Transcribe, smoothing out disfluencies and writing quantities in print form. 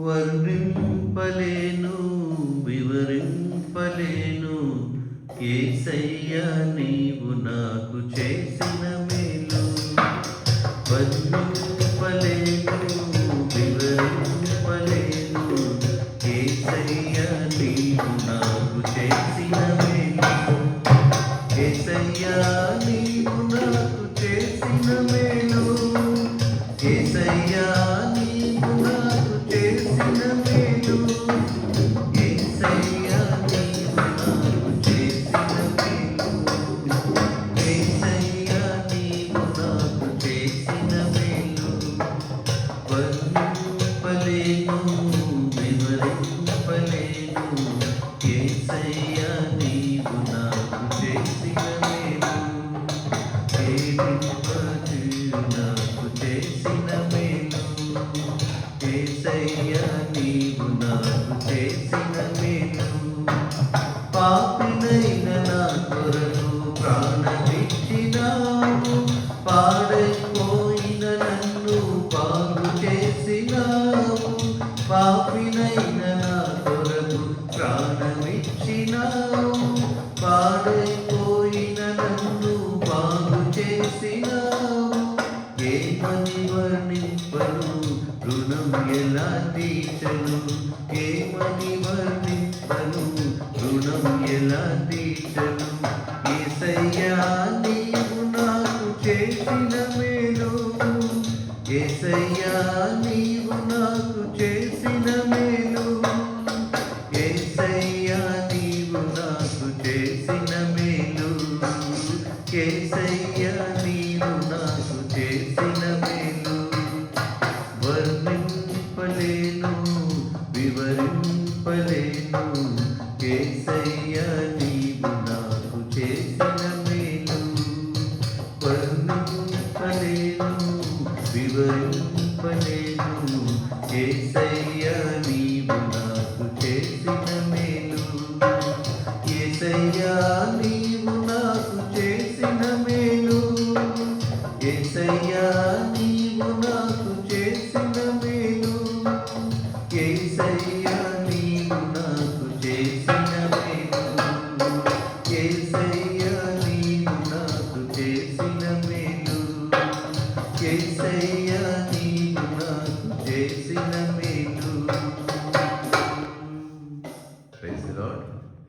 వర్ణింపలేను వివరింపలేను యేసయ్యా నీవు నాకు చేసిన మేలు. వర్ణింపలేను వివరింపలేను యేసయ్యా నీవు నాకు చేసిన మేలు. యేసయ్యా నీవు నాకు చేసిన మేలు. యేసయ్యా నీవు నాకు చేసిన మేలు. యేసయ్యా నీవు నాకు చేసిన మేలు. యేసయ్యా నీవు నాకు చేసిన మేలు. వర్ణింపలేను వివరింపలేను యేసయ్యా నీవు నాకు చేసిన మేలు. నాకు చేసిన మేలు. యేసయ్యా నీవు నాకు చేసిన మేలు. పాపినైన నా కొరకు ప్రాణమిచ్చినావు. పాడైపోయిన నన్ను బాగు చేసినావు. పాపినైన నా కొరకు ప్రాణమిచ్చినావు. పాడైపోయిన నన్ను బాగు చేసినావు. ఏమని వర్ణింపను రుణం ఎలా తీర్చను. ఏమని వర్ణింపను రుణం ఎలా తీర్చను. యేసయ్యా నీవు నాకు చేసిన మేలు. యేసయ్యా నీవు నాకు చేసిన మేలు. యేసయ్యా నీవు నాకు చేసిన మేలు. యేసయ్యా నీవు నాకు చేసిన మేలు. వర్ణింపలేను వివరింపలేను యేసయ్యా నీవు నాకు చేసిన మేలు. వర్ణింపలేను వివరింపలేను యేసయ్యా నీవు నాకు చేసిన మేలు. యేసయ్యా నీవు నాకు చేసిన మేలు. యేసయ్యా